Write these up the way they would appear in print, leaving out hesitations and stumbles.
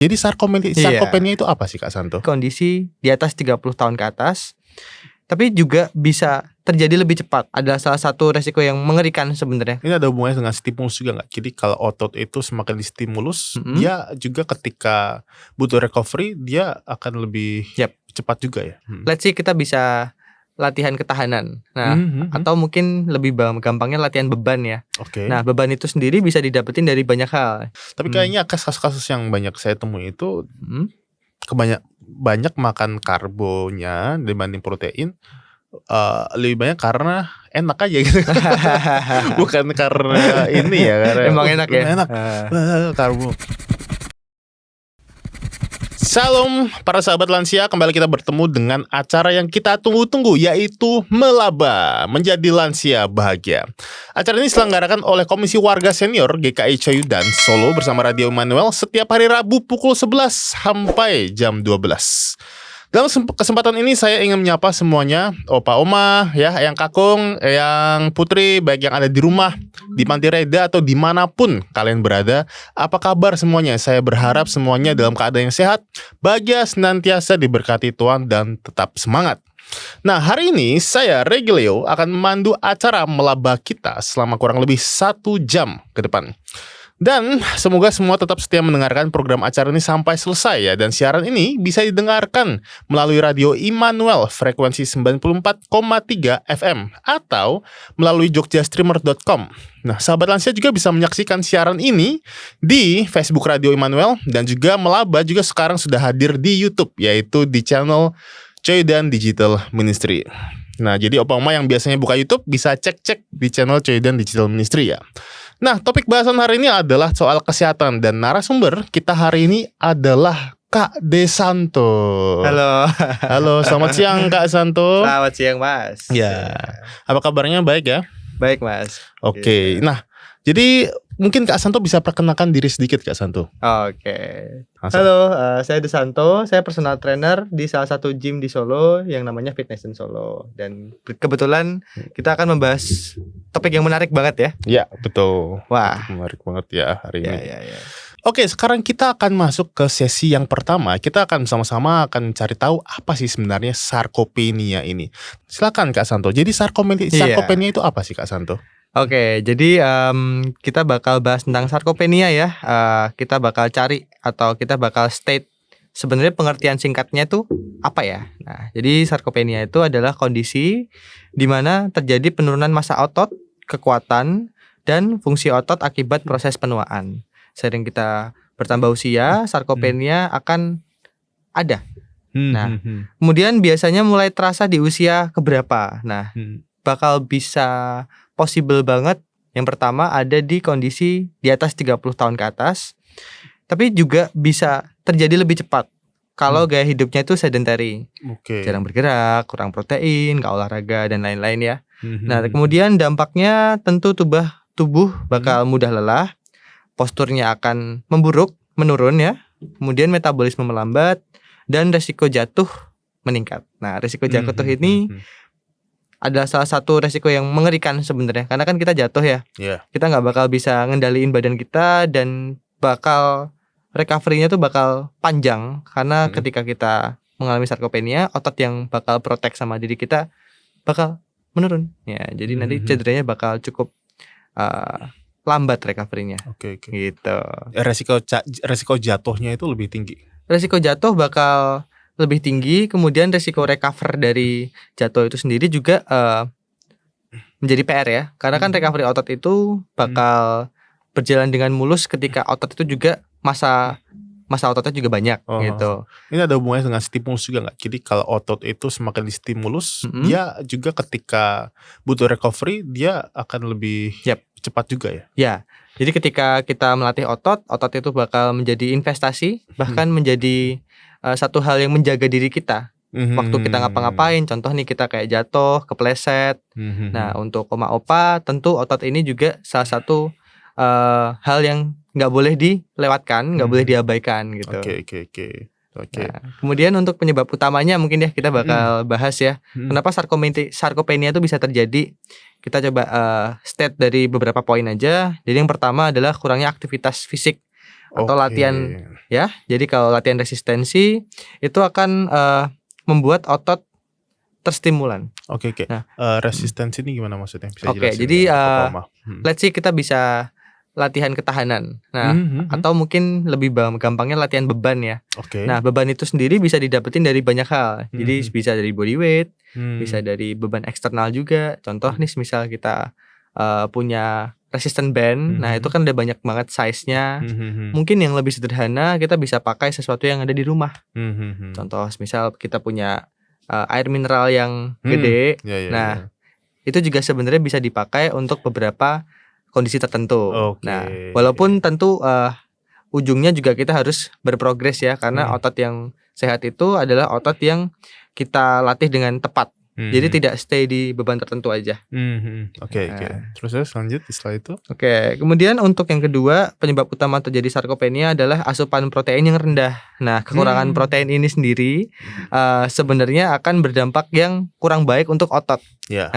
Jadi sarkopenia itu apa sih Kak Santo? Kondisi di atas 30 tahun ke atas, tapi juga bisa terjadi lebih cepat. Adalah salah satu resiko yang mengerikan sebenarnya. Ini ada hubungannya dengan stimulus juga nggak? Jadi kalau otot itu semakin distimulus, dia juga ketika butuh recovery, dia akan lebih cepat juga ya? Let's say kita bisa latihan ketahanan. Nah, atau mungkin lebih gampangnya latihan beban ya. Nah, beban itu sendiri bisa didapetin dari banyak hal. Tapi kayaknya kasus-kasus yang banyak saya temui itu banyak makan karbonya dibanding protein, lebih banyak karena enak aja gitu. Bukan karena ini ya, karena emang enak ya. Enak. Karbo. Salam para sahabat lansia, kembali kita bertemu dengan acara yang kita tunggu-tunggu, yaitu Melaba Menjadi Lansia Bahagia. Acara ini diselenggarakan oleh Komisi Warga Senior GKI Coyudan Solo bersama Radio Immanuel setiap hari Rabu pukul 11 sampai jam 12. Dalam kesempatan ini saya ingin menyapa semuanya, opa oma, ya, yang kakung, yang putri, baik yang ada di rumah, di Panti Reda atau dimanapun kalian berada. Apa kabar semuanya? Saya berharap semuanya dalam keadaan yang sehat, bahagia, senantiasa diberkati Tuhan dan tetap semangat. Nah, hari ini saya Regilio akan memandu acara Melaba kita selama kurang lebih 1 jam ke depan. Dan semoga semua tetap setia mendengarkan program acara ini sampai selesai ya. Dan siaran ini bisa didengarkan melalui Radio Immanuel frekuensi 94,3 FM atau melalui jogjastreamer.com. Nah, sahabat lansia juga bisa menyaksikan siaran ini di Facebook Radio Immanuel, dan juga Melaba juga sekarang sudah hadir di YouTube, yaitu di channel Coyudan Digital Ministry. Nah, jadi opa-oma yang biasanya buka YouTube bisa cek-cek di channel Coyudan Digital Ministry ya. Nah, topik bahasan hari ini adalah soal kesehatan, dan narasumber kita hari ini adalah Kak Desanto. Halo, selamat siang Kak Santo. Selamat siang Mas. Ya, apa kabarnya? Baik ya? Baik Mas. Oke. Nah, jadi mungkin Kak Santo bisa perkenalkan diri sedikit Kak Santo. Oke. Halo, saya Desanto. Saya personal trainer di salah satu gym di Solo yang namanya Fitness in Solo. Dan kebetulan kita akan membahas topik yang menarik banget ya. Ya, betul. Wah, menarik banget ya hari ini. Ya. Oke, sekarang kita akan masuk ke sesi yang pertama. Kita akan sama-sama akan cari tahu apa sih sebenarnya sarkopenia ini. Silakan Kak Santo. Jadi sarkopenia itu apa sih Kak Santo? Oke, jadi kita bakal bahas tentang sarkopenia ya. Kita bakal cari atau kita bakal state sebenarnya pengertian singkatnya tuh apa ya. Nah, jadi sarkopenia itu adalah kondisi di mana terjadi penurunan massa otot, kekuatan, dan fungsi otot akibat proses penuaan. Sering kita bertambah usia, sarkopenia akan ada. Nah, kemudian biasanya mulai terasa di usia keberapa. Nah, bakal bisa possible banget. Yang pertama ada di kondisi di atas 30 tahun ke atas. Tapi juga bisa terjadi lebih cepat kalau gaya hidupnya itu sedentary. Jarang bergerak, kurang protein, gak olahraga dan lain-lain ya. Nah, kemudian dampaknya tentu tubuh bakal mudah lelah. Posturnya akan memburuk, menurun ya. Kemudian metabolisme melambat dan resiko jatuh meningkat. Nah, resiko jatuh ini adalah salah satu resiko yang mengerikan sebenarnya, karena kan kita jatuh ya, kita nggak bakal bisa ngendaliin badan kita dan bakal recovery-nya tuh bakal panjang, karena ketika kita mengalami sarkopenia, otot yang bakal protect sama diri kita bakal menurun ya, jadi nanti cederanya bakal cukup lambat recovery-nya. Gitu. Resiko jatuhnya itu lebih tinggi. Resiko jatuh bakal lebih tinggi, kemudian resiko recover dari jatuh itu sendiri juga menjadi PR ya. Karena kan recovery otot itu bakal berjalan dengan mulus ketika otot itu juga masa ototnya juga banyak gitu. Ini ada hubungannya dengan stimulus juga nggak? Jadi kalau otot itu semakin distimulus, dia juga ketika butuh recovery, dia akan lebih cepat juga ya? Ya, jadi ketika kita melatih otot itu bakal menjadi investasi, bahkan menjadi satu hal yang menjaga diri kita waktu kita ngapa-ngapain. Contoh nih, kita kayak jatuh, kepleset. Nah, untuk oma-opa tentu otot ini juga salah satu hal yang nggak boleh dilewatkan, nggak boleh diabaikan gitu. Oke. Nah, kemudian untuk penyebab utamanya mungkin ya kita bakal bahas ya. Kenapa sarkopenia itu bisa terjadi? Kita coba state dari beberapa poin aja. Jadi yang pertama adalah kurangnya aktivitas fisik atau Oke. latihan ya. Jadi kalau latihan resistensi itu akan membuat otot terstimulan. Oke. Nah, Resistensi ini gimana maksudnya? Bisa Oke, jelasin jadi nggak untuk pemula? let's say kita bisa latihan ketahanan. Nah, atau mungkin lebih gampangnya latihan beban ya. Oke. Nah, beban itu sendiri bisa didapetin dari banyak hal. Jadi bisa dari body weight, bisa Hmm. dari beban eksternal juga. Contoh nih, misal kita punya resistant band. Nah, itu kan ada banyak banget size-nya. Mungkin yang lebih sederhana kita bisa pakai sesuatu yang ada di rumah. Contoh, misal kita punya air mineral yang gede. Ya, ya, Nah, ya. itu juga sebenarnya bisa dipakai untuk beberapa kondisi tertentu. Oke. Nah, walaupun tentu ujungnya juga kita harus berprogres ya, karena otot yang sehat itu adalah otot yang kita latih dengan tepat. Jadi tidak stay di beban tertentu aja. Oke. Terus lanjut setelah itu? Oke, kemudian untuk yang kedua, penyebab utama terjadi sarkopenia adalah asupan protein yang rendah. Nah, kekurangan protein ini sendiri sebenarnya akan berdampak yang kurang baik untuk otot. Ya.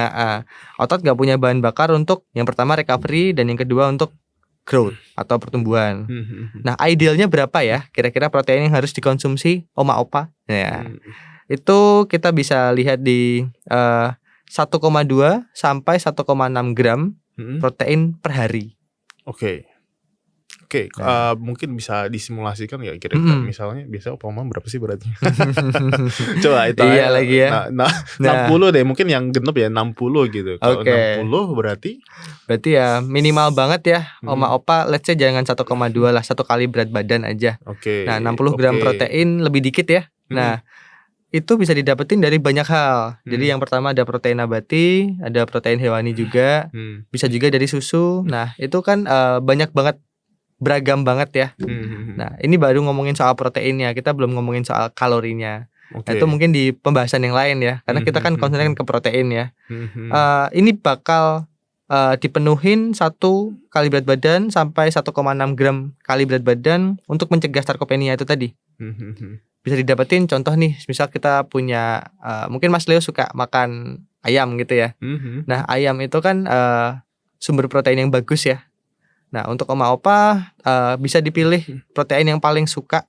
Otot gak punya bahan bakar untuk yang pertama recovery dan yang kedua untuk growth atau pertumbuhan. Nah, idealnya berapa ya kira-kira protein yang harus dikonsumsi oma-opa? Nah, itu kita bisa lihat di 1,2 sampai 1,6 gram protein per hari. Oke. Mungkin bisa disimulasikan ya kira-kira misalnya biasa Opama berapa sih beratnya? Coba itu Iya lagi ya. 60 deh, mungkin yang genep ya 60 gitu. Kalau 60 berarti ya minimal banget ya oma-opa, let's say jangan 1,2 lah, 1 kali berat badan aja. Oke. Nah, 60 gram protein lebih dikit ya. Nah, itu bisa didapetin dari banyak hal. Jadi yang pertama ada protein nabati, ada protein hewani juga, bisa juga dari susu. Nah, itu kan banyak banget, beragam banget ya. Nah, ini baru ngomongin soal proteinnya, kita belum ngomongin soal kalorinya. Nah, itu mungkin di pembahasan yang lain ya, karena kita kan concern ke protein ya. Ini bakal dipenuhin 1 kali berat badan sampai 1,6 gram kali berat badan untuk mencegah sarkopenia itu tadi. Bisa didapetin contoh nih, misal kita punya mungkin Mas Leo suka makan ayam gitu ya. Nah, ayam itu kan sumber protein yang bagus ya. Nah, untuk oma-opa bisa dipilih protein yang paling suka,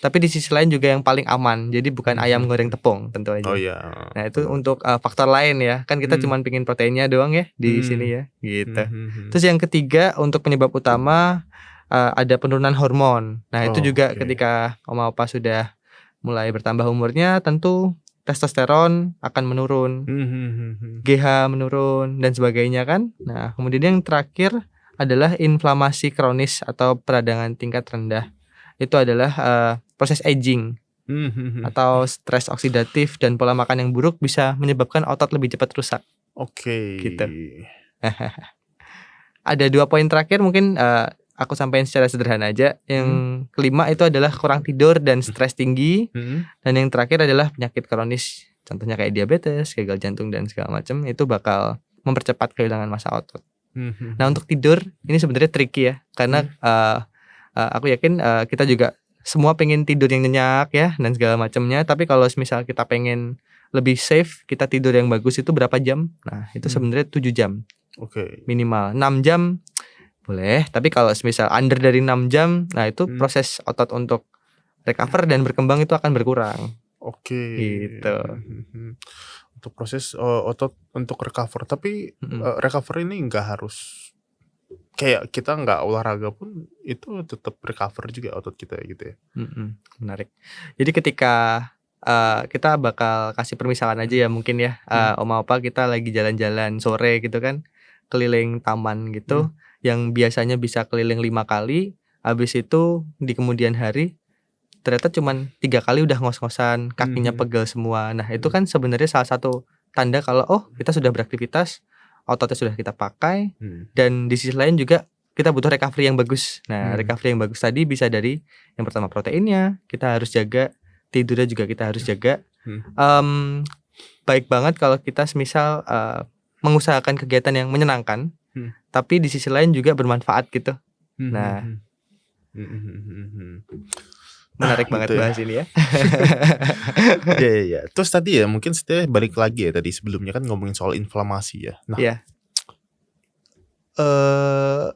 tapi di sisi lain juga yang paling aman. Jadi bukan ayam goreng tepung tentu aja. Oh iya. Nah, itu untuk faktor lain ya. Kan kita cuma pingin proteinnya doang ya di sini ya, gitu. Terus yang ketiga untuk penyebab utama ada penurunan hormon. Nah, itu juga ketika oma-opa sudah mulai bertambah umurnya, tentu testosteron akan menurun, GH menurun dan sebagainya kan. Nah, kemudian yang terakhir adalah inflamasi kronis atau peradangan tingkat rendah. Itu adalah proses aging atau stres oksidatif dan pola makan yang buruk bisa menyebabkan otot lebih cepat rusak. Oke. Gitu. Ada 2 poin terakhir mungkin aku sampaikan secara sederhana aja. Yang kelima itu adalah kurang tidur dan stres tinggi. Dan yang terakhir adalah penyakit kronis. Contohnya kayak diabetes, gagal jantung dan segala macam. Itu bakal mempercepat kehilangan massa otot. Nah, untuk tidur ini sebenarnya tricky ya. Karena aku yakin kita juga semua pengen tidur yang nyenyak ya dan segala macamnya. Tapi kalau misal kita pengen lebih safe, kita tidur yang bagus itu berapa jam? Nah, itu sebenarnya 7 jam. Minimal 6 jam boleh, tapi kalau misal under dari 6 jam, nah itu proses otot untuk recover dan berkembang itu akan berkurang. Gitu. Untuk proses otot untuk recover, tapi recover ini nggak harus kayak kita nggak olahraga pun itu tetap recover juga otot kita gitu ya. Menarik. Jadi ketika kita bakal kasih permisalan aja ya mungkin ya, oma-opa kita lagi jalan-jalan sore gitu kan, keliling taman gitu. Yang biasanya bisa keliling 5 kali, habis itu di kemudian hari ternyata cuman 3 kali udah ngos-ngosan, kakinya pegel semua. Nah, itu kan sebenarnya salah satu tanda kalau kita sudah beraktivitas, ototnya sudah kita pakai, dan di sisi lain juga kita butuh recovery yang bagus. Nah, recovery yang bagus tadi bisa dari yang pertama proteinnya kita harus jaga, tidurnya juga kita harus jaga. Baik banget kalau kita misal mengusahakan kegiatan yang menyenangkan, tapi di sisi lain juga bermanfaat gitu. Nah, menarik banget gitu bahas ini ya. Iya. Terus tadi ya mungkin balik lagi ya tadi sebelumnya kan ngomongin soal inflamasi ya. Nah,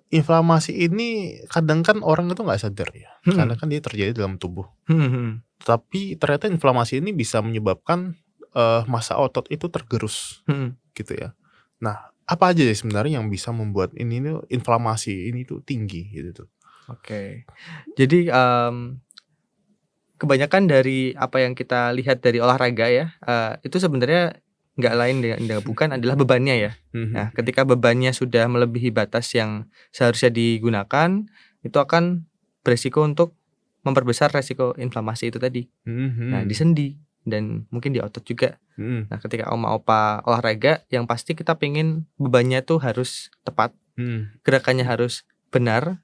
inflamasi ini kadang kan orang itu nggak sadar ya, karena Mhm. kan dia terjadi dalam tubuh. Mhm mhm. Tapi ternyata inflamasi ini bisa menyebabkan, massa otot itu tergerus, Mhm. gitu ya. Nah, apa aja ya sebenarnya yang bisa membuat ini nih inflamasi ini tuh tinggi gitu tuh? Oke. Jadi, kebanyakan dari apa yang kita lihat dari olahraga ya, itu sebenarnya nggak lain dan bukan adalah bebannya ya. Nah, Mhm ketika bebannya sudah melebihi batas yang seharusnya digunakan, itu akan beresiko untuk memperbesar resiko inflamasi itu tadi. Nah, di mhm sendi dan mungkin di otot juga. mhm Nah, ketika opa olahraga, yang pasti kita pengen bebannya tuh harus tepat, mhm gerakannya harus benar,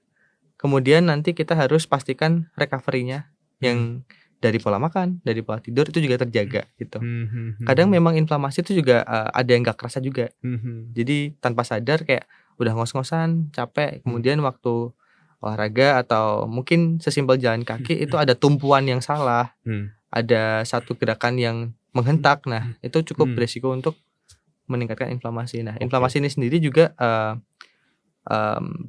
kemudian nanti kita harus pastikan recovery-nya mhm yang dari pola makan, dari pola tidur itu juga terjaga gitu. mhm Kadang mhm memang inflamasi itu juga, ada yang gak kerasa juga. mhm Jadi tanpa sadar kayak udah ngos-ngosan, capek, mhm kemudian waktu olahraga atau mungkin sesimpel jalan kaki itu ada tumpuan yang salah, mhm ada satu gerakan yang menghentak. Nah, itu cukup mhm. beresiko untuk meningkatkan inflamasi. Nah, Oke. inflamasi ini sendiri juga,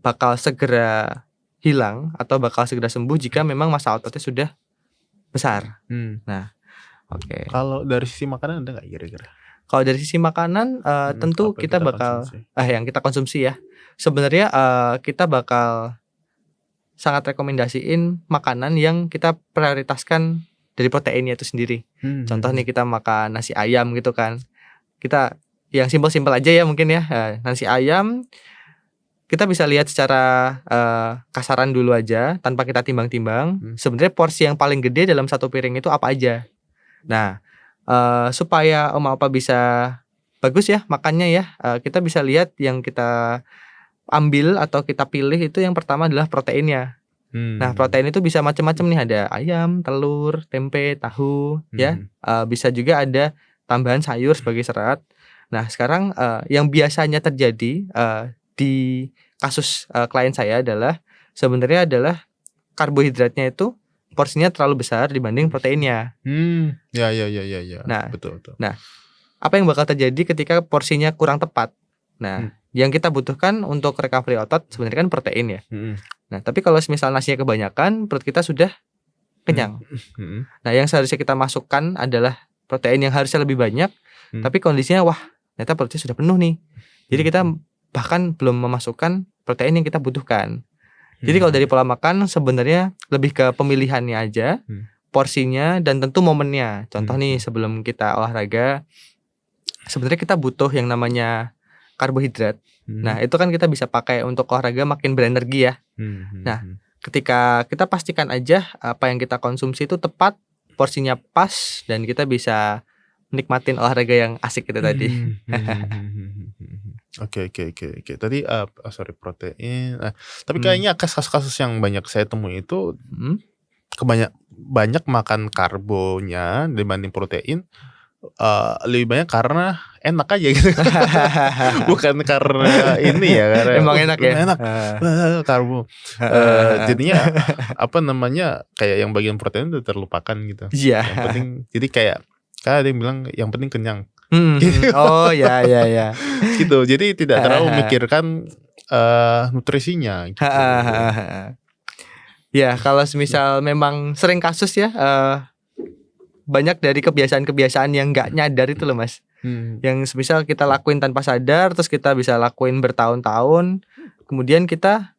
bakal segera hilang atau bakal segera sembuh jika memang massa ototnya sudah besar. Mmm, Nah, oke. kalau dari sisi makanan ada nggak kira-kira? Kalau dari sisi makanan, tentu Apa yang kita kita bakal konsumsi? yang kita konsumsi ya, sebenarnya, kita bakal sangat rekomendasiin makanan yang kita prioritaskan dari proteinnya itu sendiri. Contoh nih Mhm kita makan nasi ayam gitu kan, kita yang simpel-simpel aja ya mungkin ya, nasi ayam kita bisa lihat secara, kasaran dulu aja tanpa kita timbang-timbang, mhm sebenarnya porsi yang paling gede dalam satu piring itu apa aja. Nah, supaya oma opa bisa bagus ya makannya ya, kita bisa lihat yang kita ambil atau kita pilih itu yang pertama adalah proteinnya. Nah, mmm, protein itu bisa macam-macam nih, ada ayam, telur, tempe, tahu, ya, mhm bisa juga ada tambahan sayur sebagai serat. Nah, sekarang, yang biasanya terjadi, di kasus, klien saya adalah sebenarnya adalah karbohidratnya itu porsinya terlalu besar dibanding proteinnya. ya ya ya ya ya, Nah betul betul. nah, apa yang bakal terjadi ketika porsinya kurang tepat? Mmm, Nah, yang kita butuhkan untuk recovery otot sebenarnya kan protein ya. mhm Nah, tapi kalau semisal nasinya kebanyakan, perut kita sudah mhm kenyang. mhm Nah, yang seharusnya kita masukkan adalah protein yang harusnya lebih banyak, mhm tapi kondisinya, wah, ternyata perutnya sudah penuh nih. Jadi kita mhm bahkan belum memasukkan protein yang kita butuhkan. Jadi kalau dari mhm pola makan sebenarnya lebih ke pemilihannya aja, mhm porsinya dan tentu momennya. Contoh nih mhm sebelum kita olahraga, sebenarnya kita butuh yang namanya karbohidrat. mhm Nah, itu kan kita bisa pakai untuk olahraga makin berenergi ya. mhm Nah, mhm ketika kita pastikan aja apa yang kita konsumsi itu tepat, porsinya pas, dan kita bisa nikmatin olahraga yang asik itu tadi. mhm mhm mhm mhm. Oke oke oke oke. Tadi, sorry protein, tapi Mmm, kayaknya kasus-kasus yang banyak saya temui itu mhm. banyak makan karbonya dibanding protein, lebih banyak karena enak aja gitu. Bukan karena ini ya, karena, Emang enak ya? enak, karbo." Heeh. Jadinya, apa namanya, kayak yang bagian protein udah terlupakan gitu. Iya. Yang penting jadi kayak kan ada yang bilang, "Yang penting kenyang." Mhm mhm. Oh, ya ya ya. Gitu, jadi tidak Heeh terlalu heeh. memikirkan, nutrisinya Heeh gitu. heeh heeh. Ya, kalau semisal memang sering kasus ya, banyak dari kebiasaan-kebiasaan yang nggak nyadar itu loh, Mas. Mhm, Yang semisal kita lakuin tanpa sadar, terus kita bisa lakuin bertahun-tahun, kemudian kita,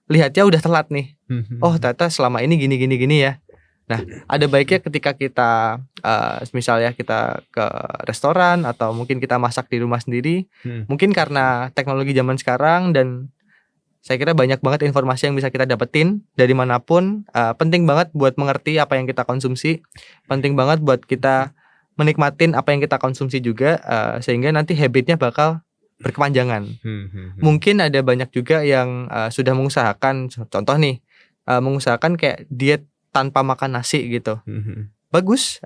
lihatnya udah telat nih. Oh, mhm ternyata selama ini gini gini gini ya. Nah, ada baiknya ketika kita, semisal ya kita ke restoran atau mungkin kita masak di rumah sendiri, mhm mungkin karena teknologi zaman sekarang dan saya kira banyak banget informasi yang bisa kita dapetin dari manapun, penting banget buat mengerti apa yang kita konsumsi, penting banget buat kita menikmatin apa yang kita konsumsi juga, sehingga nanti habit-nya bakal berkepanjangan. mhm mhm Mungkin ada banyak juga yang, sudah mengusahakan contoh nih, mengusahakan kayak diet tanpa makan nasi gitu. mhm Bagus,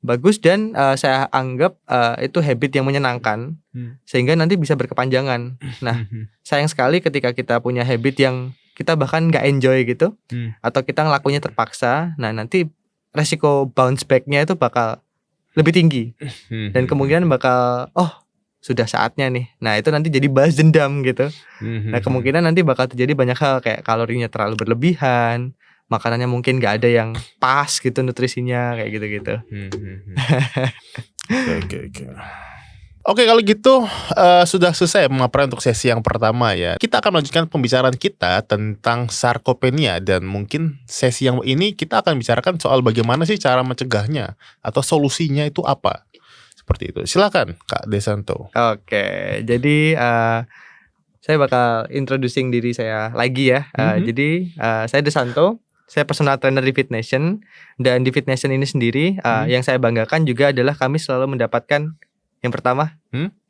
bagus dan, saya anggap, itu habit yang menyenangkan, mhm sehingga nanti bisa berkepanjangan. Nah, mhm sayang sekali ketika kita punya habit yang kita bahkan nggak enjoy gitu, mhm atau kita ngelakuinnya terpaksa, nah nanti resiko bounce back-nya itu bakal lebih tinggi dan mhm kemungkinan bakal, "Oh, sudah saatnya nih. Nah itu nanti jadi balas dendam gitu. Nah kemungkinan nanti bakal terjadi banyak hal kayak kalorinya terlalu berlebihan, makanannya mungkin gak ada yang pas gitu nutrisinya kayak gitu-gitu. Oke. Oke, kalau gitu sudah selesai pemaparan untuk sesi yang pertama ya. Kita akan melanjutkan pembicaraan kita tentang sarkopenia, dan mungkin sesi yang ini kita akan bicarakan soal bagaimana sih cara mencegahnya atau solusinya itu apa. Seperti itu. Silakan Kak Desanto. Oke, jadi saya bakal introducing diri saya lagi ya. Jadi saya Desanto, saya personal trainer di Fit Nation, dan di Fit Nation ini sendiri yang saya banggakan juga adalah kami selalu mendapatkan yang pertama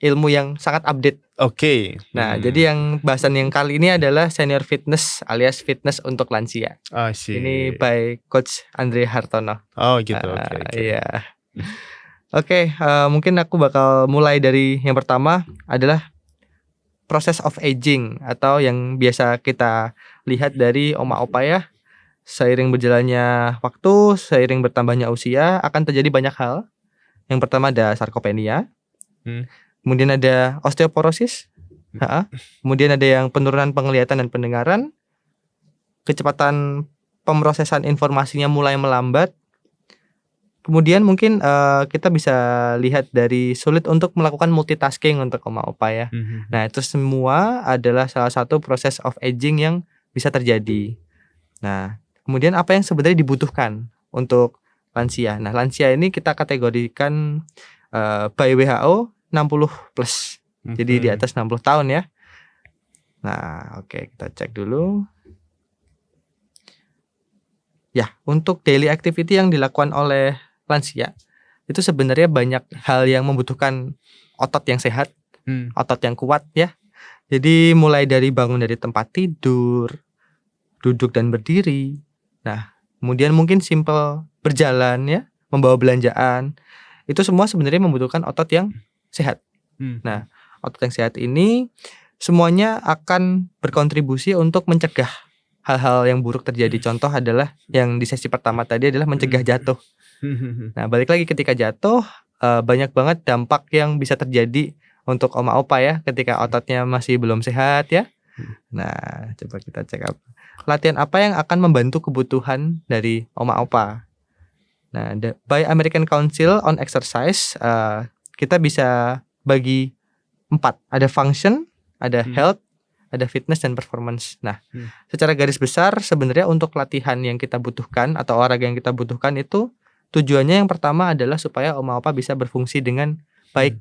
ilmu yang sangat update. Oke. Nah, jadi yang bahasan yang kali ini adalah senior fitness alias fitness untuk lansia. Ini by Coach Andre Hartono. Oh gitu. Oke. Iya. Oke, mungkin aku bakal mulai dari yang pertama adalah process of aging, atau yang biasa kita lihat dari oma opa ya. Seiring berjalannya waktu, seiring bertambahnya usia, akan terjadi banyak hal. Yang pertama ada sarkopenia, kemudian ada osteoporosis, kemudian ada yang penurunan penglihatan dan pendengaran, kecepatan pemrosesan informasinya mulai melambat. Kemudian mungkin kita bisa lihat dari sulit untuk melakukan multitasking untuk oma opa ya. Nah itu semua adalah salah satu proses of aging yang bisa terjadi. Nah kemudian apa yang sebenarnya dibutuhkan untuk lansia? Nah lansia ini kita kategorikan by WHO 60 plus. Jadi di atas 60 tahun ya. Nah oke, kita cek dulu. Ya, untuk daily activity yang dilakukan oleh lansia itu sebenarnya banyak hal yang membutuhkan otot yang sehat, otot yang kuat ya. Jadi mulai dari bangun dari tempat tidur, duduk dan berdiri. Nah, kemudian mungkin simple berjalan ya, membawa belanjaan. Itu semua sebenarnya membutuhkan otot yang sehat. Nah, otot yang sehat ini semuanya akan berkontribusi untuk mencegah hal-hal yang buruk terjadi. Contoh adalah yang di sesi pertama tadi adalah mencegah jatuh. Nah, balik lagi ketika jatuh, banyak banget dampak yang bisa terjadi untuk oma opa ya ketika ototnya masih belum sehat ya. Nah, coba kita cek up. Latihan apa yang akan membantu kebutuhan dari oma opa. Nah, by American Council on Exercise, kita bisa bagi 4. Ada function, ada health, ada fitness dan performance. Nah, secara garis besar sebenarnya untuk latihan yang kita butuhkan atau olahraga yang kita butuhkan itu tujuannya yang pertama adalah supaya oma opa bisa berfungsi dengan baik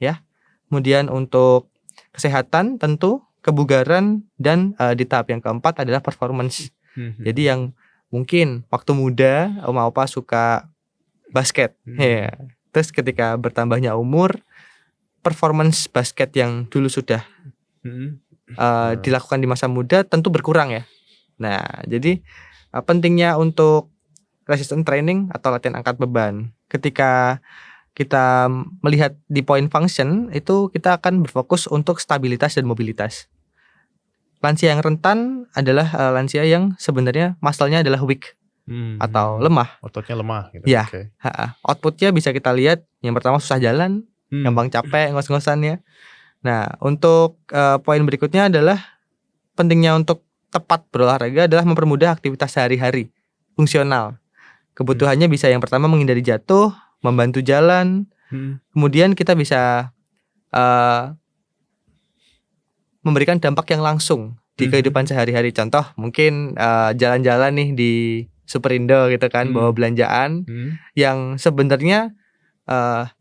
ya. Kemudian untuk kesehatan tentu, kebugaran, dan di tahap yang keempat adalah performance. Jadi yang mungkin waktu muda oma opa suka basket ya. Terus ketika bertambahnya umur, performance basket yang dulu sudah dilakukan di masa muda tentu berkurang ya. Nah, jadi pentingnya untuk resistance training atau latihan angkat beban. Ketika kita melihat di point function itu kita akan berfokus untuk stabilitas dan mobilitas. Lansia yang rentan adalah lansia yang sebenarnya muscle-nya adalah weak atau lemah. Ototnya lemah gitu. Ya, outputnya bisa kita lihat yang pertama susah jalan, gampang capek, ngos-ngosannya. Nah, untuk poin berikutnya adalah pentingnya untuk tepat berolahraga adalah mempermudah aktivitas sehari-hari, fungsional. Kebutuhannya bisa yang pertama menghindari jatuh, membantu jalan, kemudian kita bisa memberikan dampak yang langsung di kehidupan sehari-hari. Contoh mungkin jalan-jalan nih di Superindo gitu kan, bawa belanjaan yang sebenarnya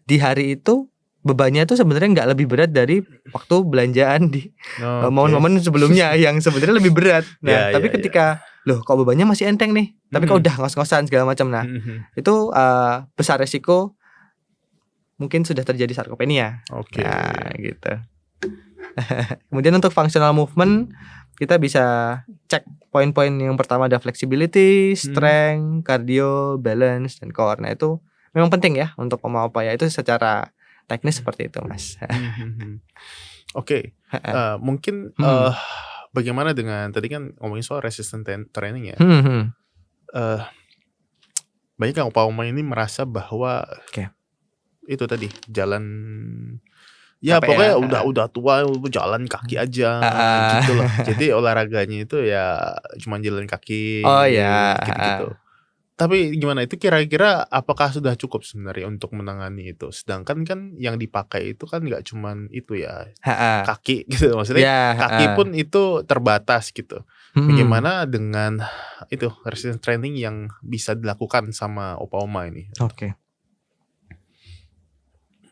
di hari itu bebannya itu sebenarnya nggak lebih berat dari waktu belanjaan di momen-momen sebelumnya yang sebenarnya lebih berat. Nah, tapi ketika loh kok bebannya masih enteng nih, tapi kok udah ngos-ngosan segala macam. Nah, itu besar resiko mungkin sudah terjadi sarkopenia. Nah, gitu. Kemudian untuk functional movement kita bisa cek poin-poin yang pertama ada flexibility, strength, cardio, balance, dan core. Nah, itu memang penting ya untuk oma opa ya. Itu secara teknis seperti itu, Mas. Mungkin bagaimana dengan tadi kan ngomongin soal resistance training ya. Banyak yang opa-oma ini merasa bahwa itu tadi jalan Ya Capek pokoknya ya. udah tua jalan kaki aja gitu loh. Jadi olahraganya itu ya cuma jalan kaki Oh ya. gitu-gitu. Tapi gimana itu kira-kira apakah sudah cukup sebenarnya untuk menangani itu? Sedangkan kan yang dipakai itu kan nggak cuman itu ya kaki gitu. Maksudnya Ya. kaki pun itu terbatas gitu. Mm-mm. Bagaimana dengan itu resistance training yang bisa dilakukan sama Opa-Oma ini? Oke.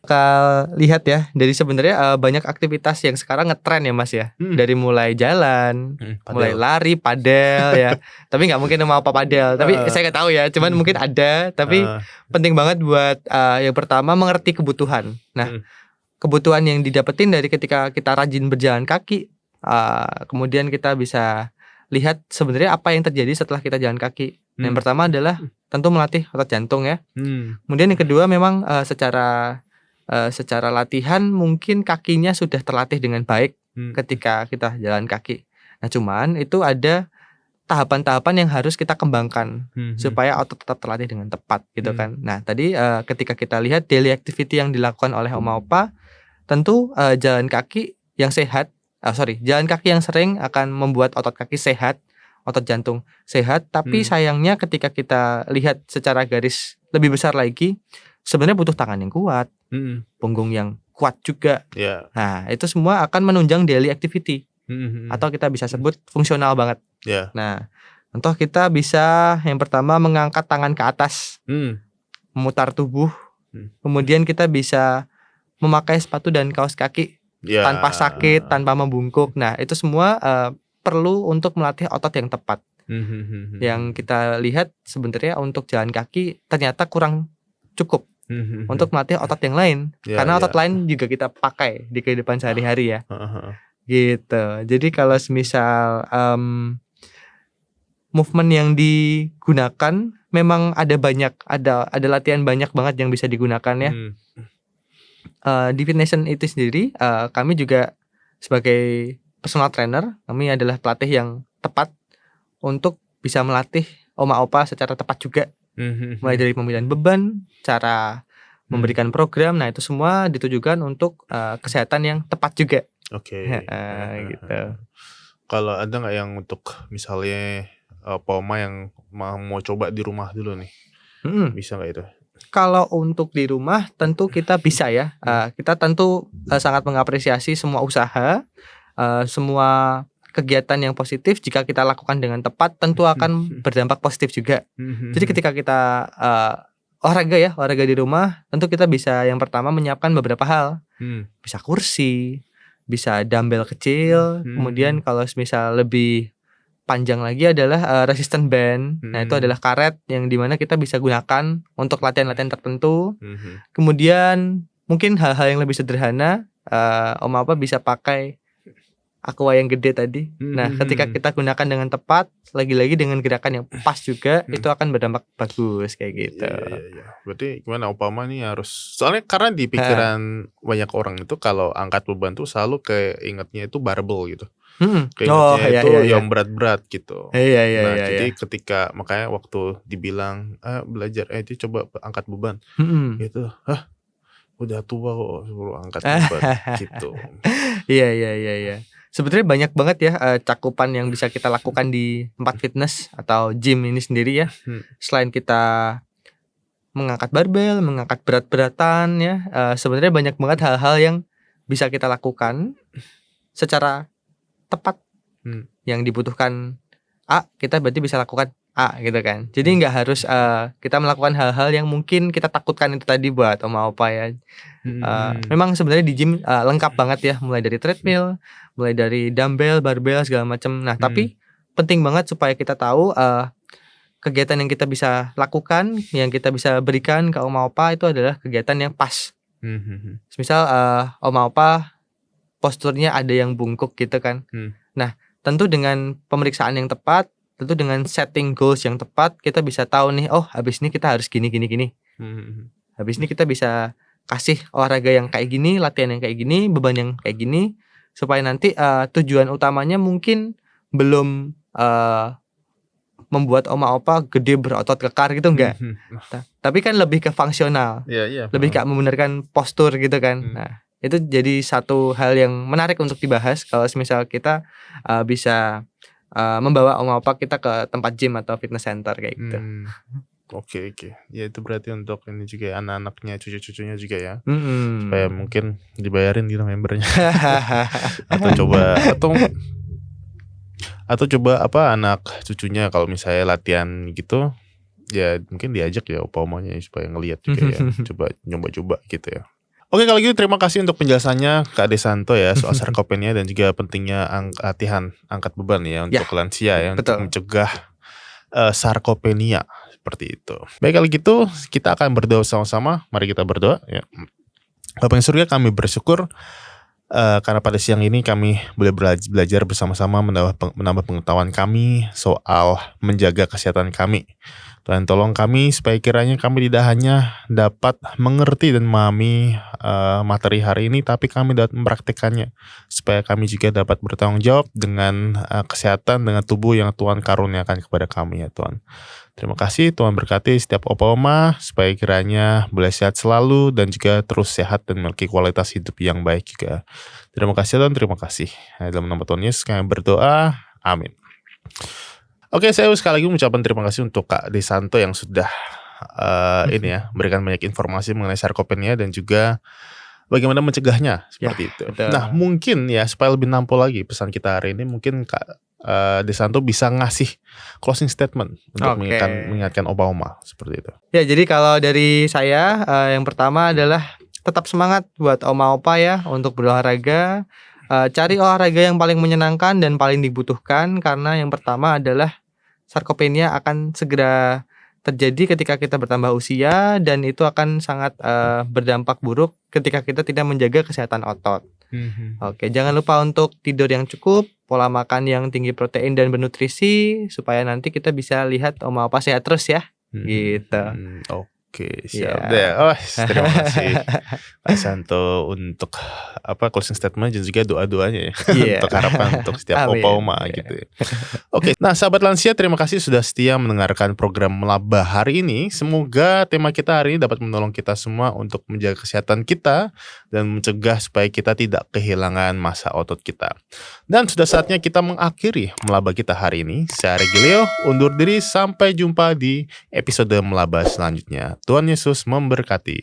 Kalau lihat ya, dari sebenarnya banyak aktivitas yang sekarang ngetren ya Mas ya. Dari mulai jalan, mulai Padel. lari, padel ya. Tapi nggak mungkin mau apa padel. Tapi saya nggak tahu ya. Cuman mungkin ada. Tapi penting banget buat yang pertama mengerti kebutuhan. Nah, kebutuhan yang didapetin dari ketika kita rajin berjalan kaki, kemudian kita bisa lihat sebenarnya apa yang terjadi setelah kita jalan kaki. Yang pertama adalah tentu melatih otot jantung ya. Kemudian yang kedua memang secara latihan mungkin kakinya sudah terlatih dengan baik ketika kita jalan kaki. Nah cuman itu ada tahapan-tahapan yang harus kita kembangkan supaya otot tetap terlatih dengan tepat gitu kan. Nah tadi ketika kita lihat daily activity yang dilakukan oleh Oma Opa, tentu jalan kaki yang sehat, jalan kaki yang sering akan membuat otot kaki sehat, otot jantung sehat. Tapi sayangnya ketika kita lihat secara garis lebih besar lagi, sebenarnya butuh tangan yang kuat, punggung yang kuat juga. Nah itu semua akan menunjang daily activity atau kita bisa sebut fungsional banget. Nah contoh kita bisa yang pertama mengangkat tangan ke atas, memutar tubuh, kemudian kita bisa memakai sepatu dan kaos kaki tanpa sakit, tanpa membungkuk. Nah itu semua perlu untuk melatih otot yang tepat. Yang kita lihat sebenarnya untuk jalan kaki ternyata kurang cukup untuk melatih otot yang lain, karena otot lain juga kita pakai di kehidupan sehari-hari ya. Gitu. Jadi kalau semisal movement yang digunakan memang ada latihan banyak banget yang bisa digunakan ya. Di Fit Nation itu sendiri kami juga sebagai personal trainer, kami adalah pelatih yang tepat untuk bisa melatih Oma Opa secara tepat juga. Mulai dari pemilihan beban, cara memberikan program, nah itu semua ditujukan untuk kesehatan yang tepat juga. Gitu. Kalau ada nggak yang untuk misalnya Oma yang mau coba di rumah dulu nih, bisa nggak itu? Kalau untuk di rumah tentu kita bisa ya. Kita tentu sangat mengapresiasi semua usaha, semua kegiatan yang positif. Jika kita lakukan dengan tepat tentu akan berdampak positif juga. Jadi ketika kita olahraga di rumah, tentu kita bisa yang pertama menyiapkan beberapa hal. Bisa kursi, bisa dumbbell kecil, kemudian kalau misal lebih panjang lagi adalah resistance band. Nah itu adalah karet yang dimana kita bisa gunakan untuk latihan-latihan tertentu. Kemudian mungkin hal-hal yang lebih sederhana, Oma Opa bisa pakai aqua yang gede tadi. Nah ketika kita gunakan dengan tepat, lagi-lagi dengan gerakan yang pas juga, itu akan berdampak bagus kayak gitu. Berarti gimana Opa-Oma nih harus, soalnya karena di pikiran banyak orang itu kalau angkat beban tuh selalu kayak ingatnya itu barbell gitu. Kayaknya itu yang berat-berat gitu. Nah jadi ketika makanya waktu dibilang belajar itu coba angkat beban gitu, udah tua kok suruh angkat beban gitu. Iya. Sebenarnya banyak banget ya cakupan yang bisa kita lakukan di tempat fitness atau gym ini sendiri ya. Selain kita mengangkat barbel, mengangkat berat-beratan ya, sebenarnya banyak banget hal-hal yang bisa kita lakukan secara tepat. Yang dibutuhkan A, kita berarti bisa lakukan A gitu kan. Jadi nggak harus kita melakukan hal-hal yang mungkin kita takutkan itu tadi buat Oma Opa ya. Memang sebenarnya di gym lengkap banget ya, mulai dari treadmill, mulai dari dumbbell, barbell segala macam. Nah tapi penting banget supaya kita tahu kegiatan yang kita bisa lakukan, yang kita bisa berikan ke Oma Opa itu adalah kegiatan yang pas. Misal Oma Opa posturnya ada yang bungkuk gitu kan. Nah tentu dengan pemeriksaan yang tepat, tentu dengan setting goals yang tepat, kita bisa tahu nih, oh habis ini kita harus gini. Habis ini kita bisa kasih olahraga yang kayak gini, latihan yang kayak gini, beban yang kayak gini, supaya nanti tujuan utamanya mungkin belum membuat Oma Opa gede berotot kekar gitu enggak. Tapi kan lebih ke fungsional, lebih ke membenarkan postur gitu kan. Nah Itu jadi satu hal yang menarik untuk dibahas kalau misal kita bisa membawa oma opa kita ke tempat gym atau fitness center kayak gitu. Oke. Ya itu berarti untuk ini juga ya, anak-anaknya, cucu-cucunya juga ya. Mm-mm. Supaya mungkin dibayarin gitu membernya. atau coba apa anak cucunya kalau misalnya latihan gitu, ya mungkin diajak ya opa-omanya supaya ngelihat juga ya. Coba nyoba-coba gitu ya. Oke, kalau gitu terima kasih untuk penjelasannya Kak Desanto ya soal sarkopenia dan juga pentingnya latihan angkat beban ya untuk lansia ya, betul. untuk mencegah sarkopenia seperti itu. Baik, kalau gitu kita akan berdoa sama-sama. Mari kita berdoa ya. Bapa yang surga, kami bersyukur karena pada siang ini kami boleh belajar bersama-sama menambah pengetahuan kami soal menjaga kesehatan kami. Tuhan tolong kami supaya kiranya kami tidak hanya dapat mengerti dan memahami materi hari ini, tapi kami dapat mempraktikkannya. Supaya kami juga dapat bertanggung jawab dengan kesehatan, dengan tubuh yang Tuhan karuniakan kepada kami ya Tuhan. Terima kasih Tuhan, berkati setiap opa-oma supaya kiranya boleh sehat selalu dan juga terus sehat dan memiliki kualitas hidup yang baik juga. Terima kasih Tuhan, terima kasih. Dalam nama Tuhan Yesus kami berdoa, amin. Oke, saya sekali lagi mengucapkan terima kasih untuk Kak Desanto yang sudah ini ya, berikan banyak informasi mengenai sarkopenia dan juga bagaimana mencegahnya seperti itu. Betul. Nah, mungkin ya supaya lebih nampol lagi pesan kita hari ini, mungkin Kak Desanto bisa ngasih closing statement untuk mengingatkan opa-oma seperti itu. Ya, jadi kalau dari saya yang pertama adalah tetap semangat buat oma opa ya untuk berolahraga. Cari olahraga yang paling menyenangkan dan paling dibutuhkan, karena yang pertama adalah sarkopenia akan segera terjadi ketika kita bertambah usia, dan itu akan sangat berdampak buruk ketika kita tidak menjaga kesehatan otot. Oke, jangan lupa untuk tidur yang cukup, pola makan yang tinggi protein dan bernutrisi, supaya nanti kita bisa lihat oma opa sehat terus ya. Gitu. Oke, siap deh. Oh, terima kasih Pak Santo untuk closing statement dan juga doa-doanya ya. Untuk harapan untuk setiap opa-oma gitu ya. Oke, nah sahabat lansia, terima kasih sudah setia mendengarkan program Melaba hari ini. Semoga tema kita hari ini dapat menolong kita semua untuk menjaga kesehatan kita dan mencegah supaya kita tidak kehilangan masa otot kita. Dan sudah saatnya kita mengakhiri Melaba kita hari ini. Saya Regilio, undur diri, sampai jumpa di episode Melaba selanjutnya. Tuhan Yesus memberkati.